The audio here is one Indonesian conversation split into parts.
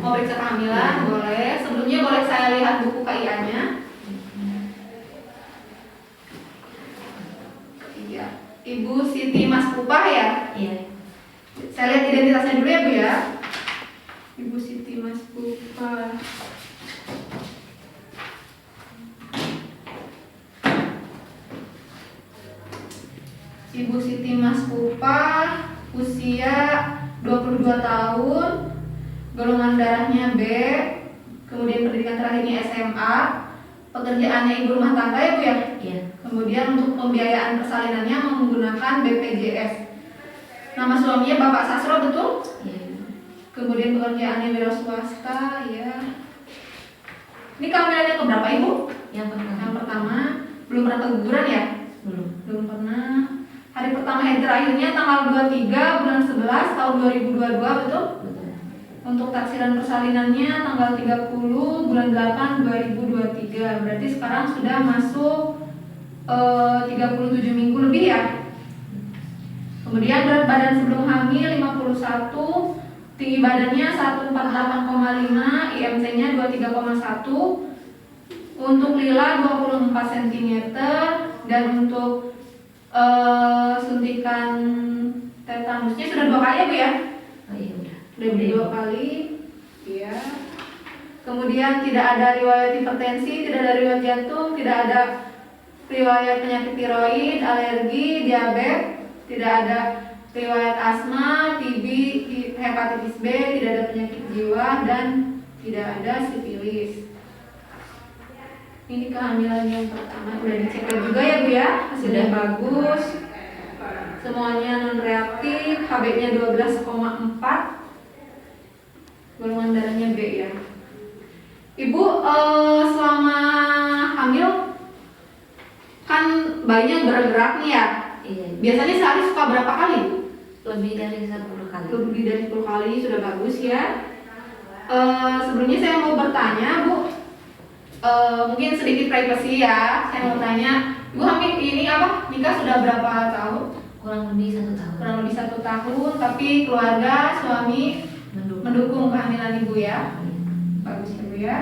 Mau periksa kehamilan? Boleh. Sebelumnya boleh saya lihat buku KIA-nya? Iya. Ibu Siti Mas Pupah ya? Iya. Saya lihat identitasnya dulu ya Bu ya. Ibu Siti Mas Pupah. Ibu Siti Mas Pupah, usia 22 tahun, golongan darahnya B, kemudian pendidikan terakhirnya SMA, pekerjaannya ibu rumah tangga ya Bu ya? Iya. Kemudian untuk pembiayaan persalinannya menggunakan BPJS. Nama suaminya Bapak Sasro, betul? Iya. Kemudian pekerjaannya wira swasta, ya. Ini kehamilannya keberapa Ibu? Yang pertama. Yang pertama, belum pernah keguguran ya? Belum pernah. Hari pertama hari terakhirnya tanggal 23 bulan 11 tahun 2022, betul? Betul. Untuk taksiran persalinannya tanggal 30 bulan 8 2023. Berarti sekarang sudah masuk 37 minggu lebih ya. Kemudian berat badan sebelum hamil 51, tinggi badannya 148,5, IMC-nya 23,1. Untuk Lila 24 cm dan untuk suntikan tetanusnya sudah 2 kali ya Bu ya? Oh iya udah. Sudah 2 kali. Iya. Kemudian tidak ada riwayat hipertensi, tidak ada riwayat jantung, tidak ada riwayat penyakit tiroid, alergi, diabetes, tidak ada riwayat asma, TB, hepatitis B, tidak ada penyakit jiwa dan tidak ada sifilis. Ini kehamilan yang pertama, udah dicek juga ya Bu ya, hasilnya bagus, semuanya non reaktif, HB-nya 12,4, golongan darahnya B ya. Ibu selama hamil kan bayinya gerak-gerak nih ya. Iya. Biasanya sehari suka berapa kali? Lebih dari 10 kali. Lebih dari 10 kali, sudah bagus ya. Sebelumnya saya mau bertanya Bu, mungkin sedikit privasi ya. Saya mau tanya, Ibu hamil ini apa? Nikah sudah berapa tahun? Kurang lebih 1 tahun. Kurang lebih 1 tahun, tapi keluarga, suami mendukung kehamilan Ibu ya. Bagus ya Bu ya.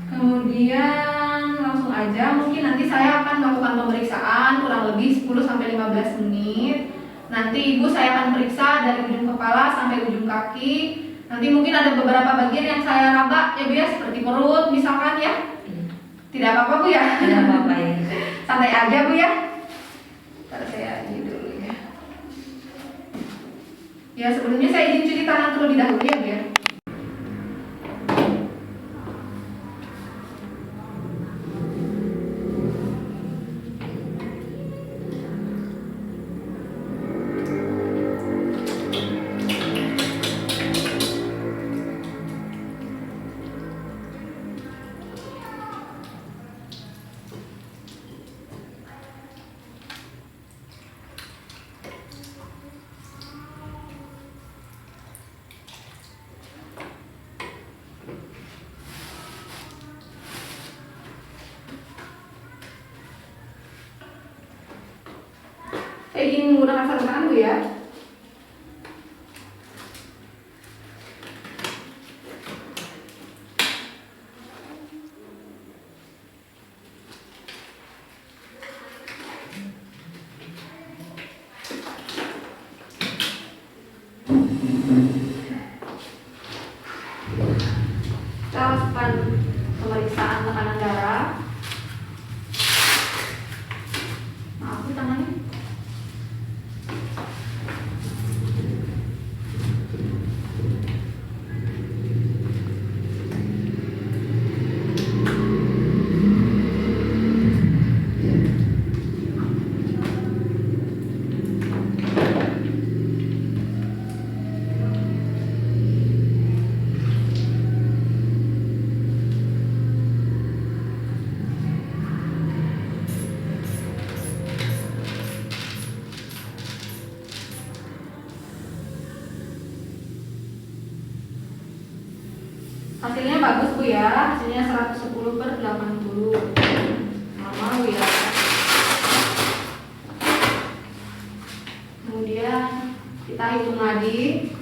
Kemudian langsung aja, mungkin nanti saya akan melakukan pemeriksaan kurang lebih 10-15 menit. Nanti Ibu saya akan periksa dari ujung kepala sampai ujung kaki. Nanti mungkin ada beberapa bagian yang saya raba ya Bu ya, seperti perut misalkan ya. Tidak apa-apa Bu ya? Tidak apa-apa ya. Santai aja Bu ya. Ntar saya ini dulu ya. Ya sebelumnya saya izin cuci tangan terlebih dahulu ya Bu ya. Saya ingin menggunakan sarung tangan Bu ya. Kita lakukan pemeriksaan tekanan darah. Maaf Bu tangannya. Hasilnya bagus Bu ya, hasilnya 110/80. Normal Bu ya. Kemudian kita hitung lagi.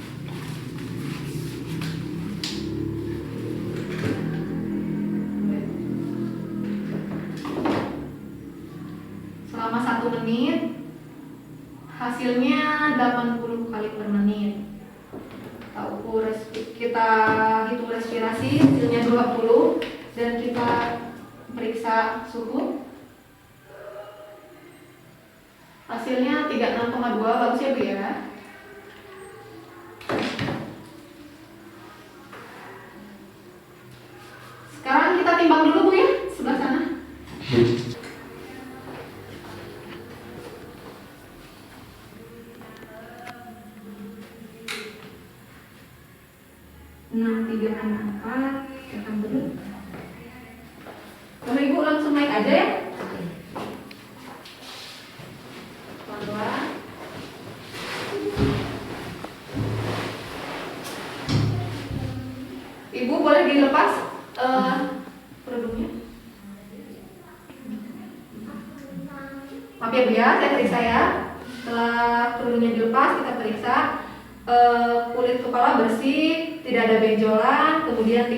menit, hasilnya 80 kali per menit. Kita hitung respirasi, hasilnya 20, dan kita periksa suhu. Hasilnya 36,2, bagus ya Bu ya. Sekarang kita timbang dulu Bu ya, sebelah sana. Enam tiga enam empat, tekan dulu. Kalau Ibu langsung naik aja ya. Oke. Pelan-pelan. Ibu boleh dilepas kerudungnya. Maaf ya Bu ya, saya periksa ya. Setelah kerudungnya dilepas, kita periksa kulit kepala bersih, tidak ada benjolan, kemudian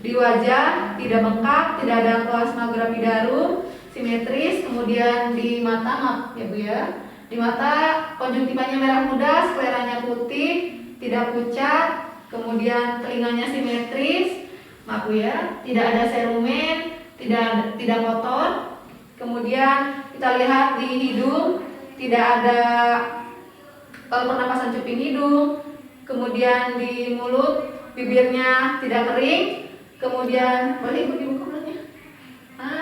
di wajah tidak bengkak, tidak ada plasma gravidarum, simetris, kemudian di mata, maaf ya Bu ya, di mata konjungtivanya merah muda, skleranya putih, tidak pucat, kemudian telinganya simetris, maaf Bu ya, tidak ada serumen, tidak kotor, kemudian kita lihat di hidung tidak ada pernapasan cuping hidung, kemudian di mulut bibirnya tidak kering, kemudian boleh Ibu dibuka mulutnya.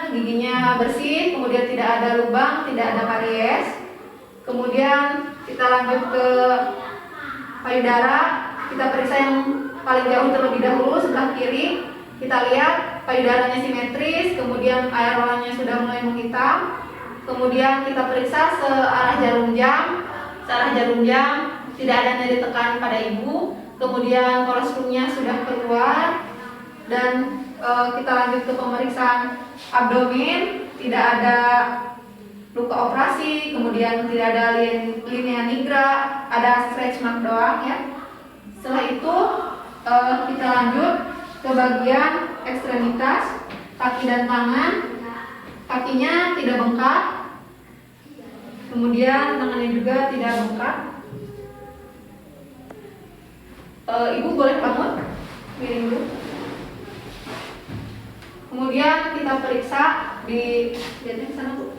Giginya bersih, kemudian tidak ada lubang, tidak ada karies. Kemudian kita lanjut ke payudara, kita periksa yang paling jauh terlebih dahulu sebelah kiri. Kita lihat payudaranya simetris, kemudian areolanya sudah mulai menghitam. Kemudian kita periksa searah jarum jam. Searah jarum jam, tidak ada nyeri tekan pada Ibu. Kemudian kolostrumnya sudah keluar. Dan kita lanjut ke pemeriksaan abdomen, tidak ada luka operasi, kemudian tidak ada linea nigra, ada stretch mark doang ya. Setelah itu kita lanjut ke bagian ekstremitas, kaki dan tangan. Kakinya tidak bengkak, kemudian tangannya juga tidak bengkak. Ibu boleh bangun, miring dulu. Kemudian kita periksa di sana Bu.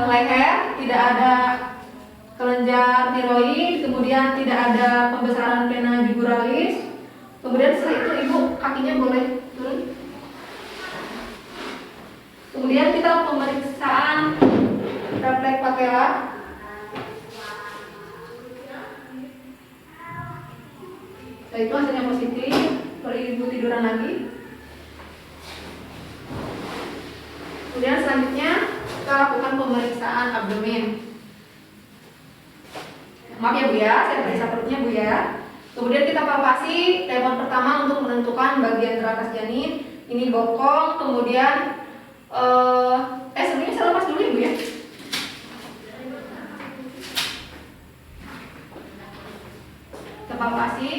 Leher tidak ada kelenjar tiroid, kemudian tidak ada pembesaran vena jugularis. Kemudian setelah itu Ibu kakinya boleh turun. Kemudian kita pemeriksaan refleks patella. Setelah itu hasilnya positif, boleh Ibu tiduran lagi. Kemudian selanjutnya kita lakukan pemeriksaan abdomen. Maaf ya Bu ya, saya periksa perutnya Bu ya. Kemudian kita palpasi. Telepon pertama untuk menentukan bagian teratas janin. Ini bokong, kemudian sebelumnya saya lepas dulu Ibu ya. Kita palpasi.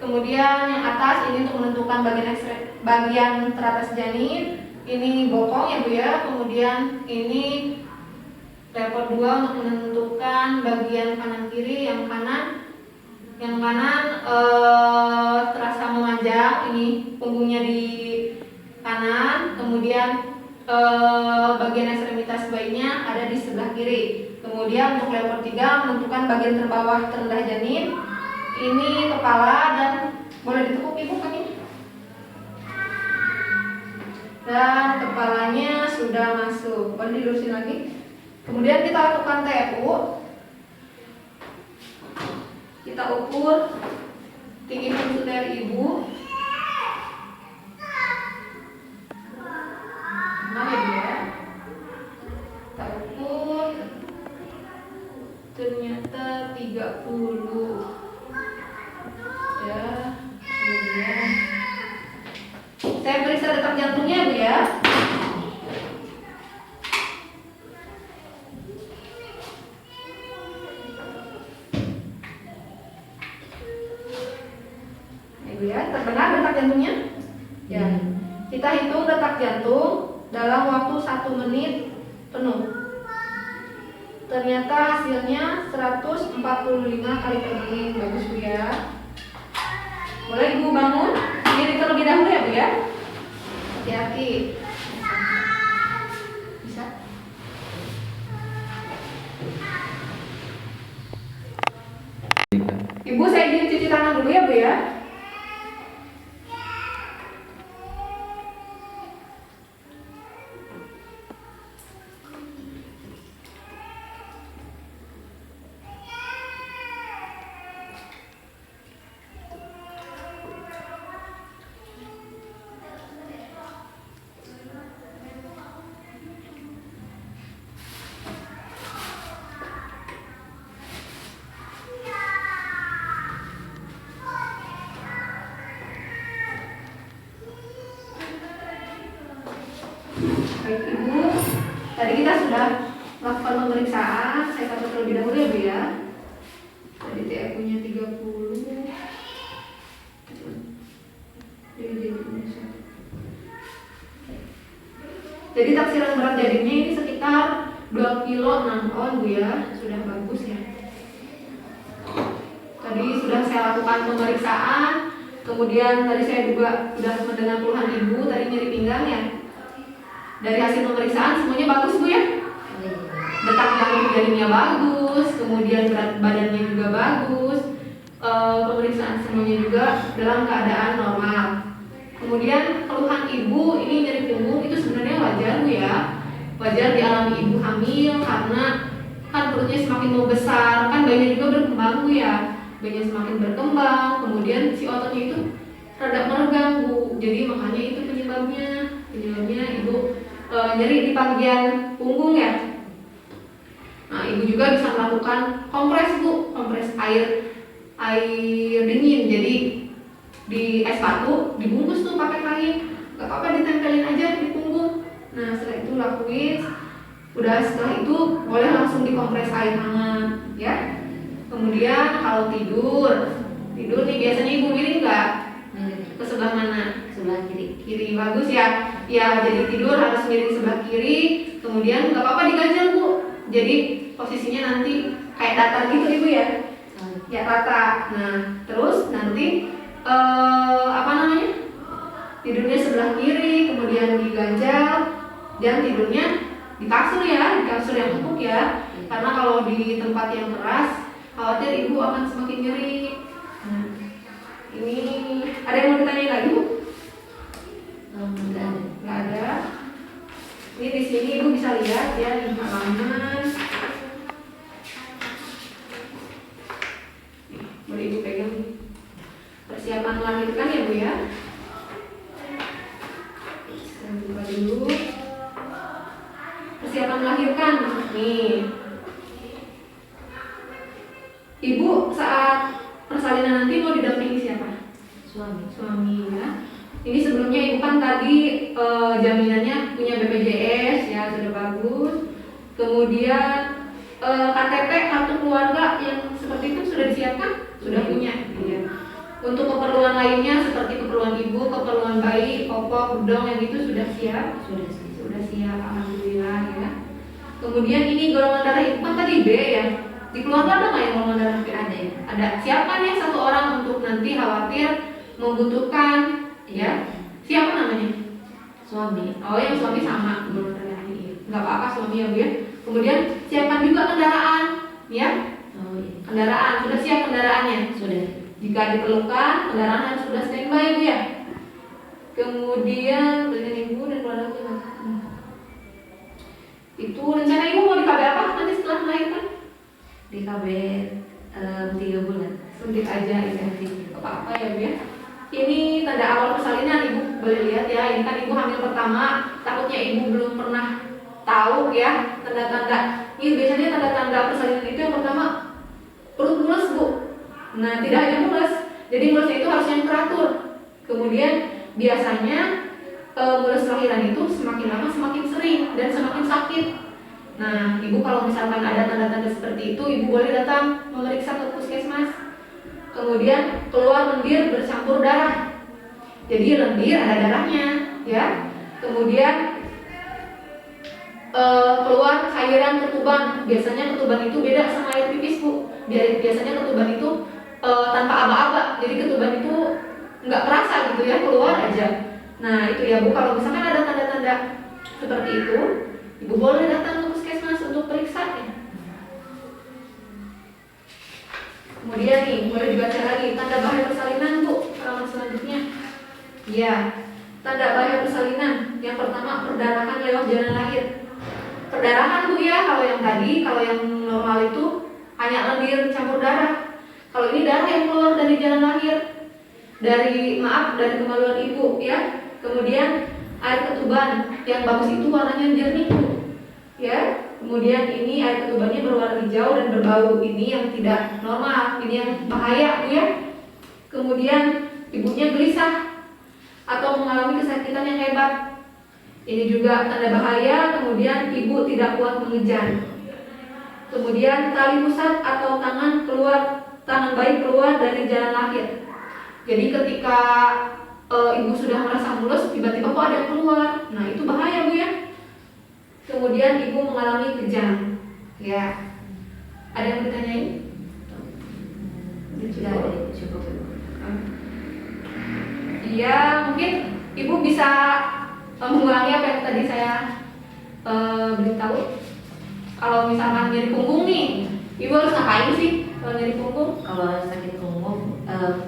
Kemudian yang atas ini untuk menentukan bagian teratas janin. Ini bokong ya Bu ya. Kemudian ini telepon 2 untuk menentukan bagian kanan kiri. Yang kanan terasa memanjang, ini punggungnya di kanan, kemudian bagian ekstremitas bayinya ada di sebelah kiri. Kemudian untuk level 3 menentukan bagian terbawah terendah janin, ini kepala, dan boleh ditekuk Ibu kakinya. Dan kepalanya sudah masuk, boleh dilurusin lagi. Kemudian kita lakukan TFU. Kita ukur tinggi punsuter Ibu. Nah ya Bu ya. Kita ukur. Ternyata 30. Ya, kemudian saya periksa detak jantungnya Bu ya. Ya, terbenar detak jantungnya? Ya. Kita hitung detak jantung dalam waktu 1 menit penuh. Ternyata hasilnya 145 kali pening. Bagus Bu ya. Boleh Ibu bangun diri terlebih dahulu ya Bu ya. Hati-hati. Bisa? Ibu saya izin cuci tangan dulu ya Bu ya. Baik Ibu, tadi kita sudah melakukan pemeriksaan. Saya catat terlebih dahulu ya Bu ya. Tadi TF punya 30. Jadi taksiran berat jadinya ini sekitar 2 kilo 6 on Bu ya. Sudah bagus ya. Tadi sudah saya lakukan pemeriksaan. Kemudian tadi saya juga sudah mendengar keluhan Ibu tadi nyeri pinggang ya. Dari hasil pemeriksaan semuanya bagus Bu ya. Detak jantung jarinya bagus, kemudian berat badannya juga bagus. Pemeriksaan semuanya juga dalam keadaan normal. Kemudian keluhan Ibu ini nyeri punggung itu sebenarnya wajar Bu ya. Wajar dialami Ibu hamil karena kan perutnya semakin membesar, kan bayinya juga berkembang Bu ya. Bayinya semakin berkembang, kemudian si ototnya itu rada meregang Bu. Jadi makanya itu penyebabnya Ibu nyeri di bagian punggung ya. Nah, Ibu juga bisa melakukan kompres Bu, kompres air dingin. Jadi di es batu dibungkus tuh pakai kain, gak apa-apa ditempelin aja di punggung. Nah setelah itu lakuin, udah setelah itu boleh langsung dikompres air hangat ya. Kemudian kalau tidur nih biasanya Ibu miring nggak? Ke sebelah mana? Sebelah kiri. Kiri, bagus ya. Ya, jadi tidur harus miring sebelah kiri. Kemudian nggak apa-apa diganjel Bu. Jadi posisinya nanti kayak datar gitu Ibu ya. Ya rata. Nah, terus nanti tidurnya sebelah kiri, kemudian diganjal dan tidurnya di kasur ya, di kasur yang empuk ya. Karena kalau di tempat yang keras, khawatir Ibu akan semakin nyeri. Nah, ini ada yang mau ditanya lagi Bu? Nggak ada. Ini di sini Ibu bisa lihat ya di halaman. Boleh Ibu pegang. Persiapan melahirkan ya Bu ya. Saya buka dulu. Persiapan melahirkan. Nih. Ibu saat persalinan nanti mau didampingi siapa? Suami ya. Ini sebelumnya Ibu kan tadi jaminannya punya BPJS ya, sudah bagus. Kemudian KTP kartu keluarga yang seperti itu sudah disiapkan? Sudah punya. Ya. Untuk keperluan lainnya seperti keperluan Ibu, keperluan bayi, popok, budong yang itu sudah siap? Sudah siap, alhamdulillah ya. Kemudian ini golongan darah Ibu kan tadi B ya. Di keluarga ada nggak yang golongan darah B? Ada ya. Ada. Siapkan ya satu orang untuk nanti khawatir membutuhkan ya. Siapa namanya? Suami. Oh, yang suami sama golongan darah ini. Nggak apa-apa suami ya Bu ya. Kemudian siapkan juga kendaraan ya. Oh iya. Kendaraan, sudah siap kendaraannya? Sudah. Jika diperlukan, kendaraan harus sudah standby Bu ya. Kemudian dengan Ibu dan keluarga itu rencana Ibu mau di KB apa nanti setelah melahirkan? Di KB 3 bulan. Suntik aja ya, apa-apa ya Bu ya. Ini tanda awal persalinan Ibu boleh lihat ya. Ini kan Ibu hamil pertama, takutnya Ibu belum pernah tahu ya tanda-tanda. Ini biasanya tanda-tanda persalinan itu yang pertama perut mulus Bu. Nah tidak hanya mulus, jadi mulusnya itu harus yang teratur. Kemudian biasanya mulus lahiran itu semakin lama semakin sering dan semakin sakit. Nah Ibu kalau misalkan ada tanda-tanda seperti itu, Ibu boleh datang memeriksa ke puskesmas. Kemudian keluar lendir bercampur darah. Jadi lendir ada darahnya ya. Kemudian keluar cairan ketuban. Biasanya ketuban itu beda sama air pipis Bu. Biasanya ketuban itu tanpa aba-aba, jadi ketuban itu nggak kerasa gitu ya, keluar aja. Nah itu ya Bu, kalau misalkan ada tanda-tanda seperti itu, Ibu boleh datang ke puskesmas untuk periksa ya. Kemudian nih, boleh dibaca lagi tanda bahaya persalinan Bu, halaman selanjutnya. Ya, tanda bahaya persalinan. Yang pertama, perdarahan lewat jalan lahir. Perdarahan Bu ya, kalau yang tadi, kalau yang normal itu hanya lendir campur darah. Kalau ini darah yang keluar dari jalan lahir, dari kemaluan ibu ya. Kemudian air ketuban yang bagus itu warnanya jernih Bu, ya. Kemudian ini air ketubannya berwarna hijau dan berbau. Ini yang tidak normal, ini yang bahaya Bu ya. Kemudian ibunya gelisah atau mengalami kesakitan yang hebat. Ini juga tanda bahaya. Kemudian ibu tidak kuat mengejar. Kemudian tali pusat atau tangan bayi keluar dari jalan lahir. Jadi ketika ibu sudah merasa mulus, tiba-tiba kok ada yang keluar. Nah itu bahaya Bu ya. Kemudian ibu mengalami kejang. Ya. Ada yang ditanyain? Sudah ada, cukup. Iya, mungkin ibu bisa mengulangi apa yang tadi saya beritahu. Kalau misalkan nyeri punggung nih, ibu harus ngapain sih kalau nyeri punggung? Kalau sakit punggung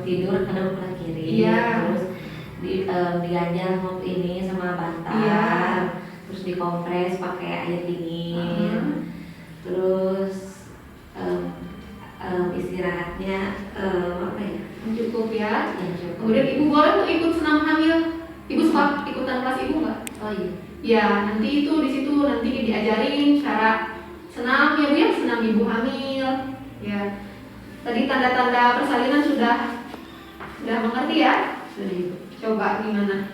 tidur kadang belah kiri, Iya. terus diganjal ini sama bantal, Iya. terus dikompres pakai air dingin, terus istirahatnya apa ya? Cukup ya. Yang cukup. Kemudian ibu boleh tuh ikut senam hamil. Ibu suka ikutan kelas ibu nggak? Oh iya. Ya, nanti itu di situ nanti diajarin cara senam ya Bu ya, senam ibu hamil. Ya. Tadi tanda-tanda persalinan sudah mengerti ya? Sudah Ibu. Coba gimana?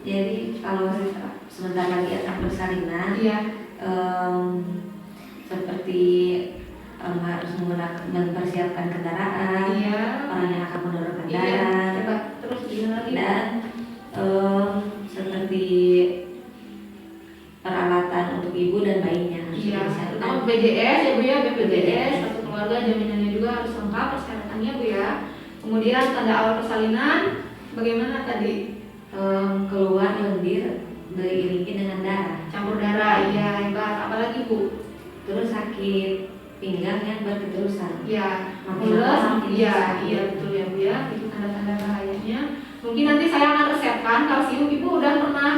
Jadi kalau sebentar lagi akan persalinan, Iya. seperti harus mempersiapkan kendaraan, Iya. orang yang akan menurunkan Iya. darah, Coba terus gimana lagi? dan seperti peralatan untuk ibu dan bayinya harus Iya. disiapkan. Terutama BPJS ya Bu ya, BPJS satu keluarga jaminannya juga harus lengkap persyaratannya Bu ya. Kemudian tanda awal persalinan bagaimana tadi? Keluar lendir diiringi dengan darah, Campur darah, iya hebat. Apalagi Bu? terus sakit pinggang yang berketerusan. Ya, Makin mules, lama makin iya, sakit. iya betul ya Bu ya. Itu tanda-tanda bahayanya. Mungkin nanti saya akan resepkan kalsium. Ibu udah pernah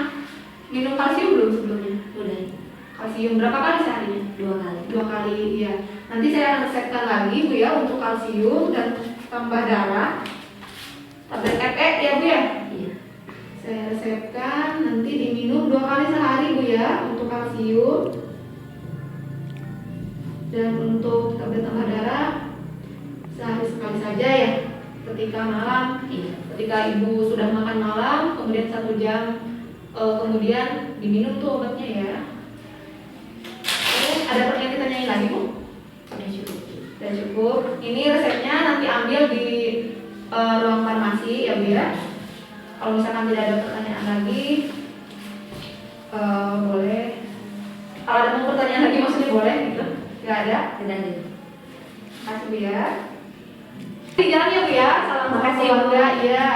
minum kalsium belum sebelumnya? Udah Kalsium berapa kali seharinya? 2 kali. 2 kali, iya. Nanti saya akan resepkan lagi Bu ya untuk kalsium dan tambah darah. Tablet FE ya Bu ya. Iya. Saya resepkan nanti diminum 2 kali sehari Bu ya untuk kalsium. Dan untuk tablet tambah darah sehari sekali saja ya. Ketika malam, Iya. ketika ibu sudah makan malam, kemudian 1 jam kemudian diminum tuh obatnya ya. Terus ada yang ditanyain lagi Bu? Udah cukup. Sudah cukup. Ini resepnya nanti ambil di ruang farmasi ya Bu ya. Kalau misalkan tidak ada pertanyaan lagi, boleh. Kalau ada mau pertanyaan lagi maksudnya boleh gitu. Tidak ada. Tidak ada. Terima kasih Bu ya. Di jalan ya Bu ya. Salam Makasih, Bu. keluarga. Iya.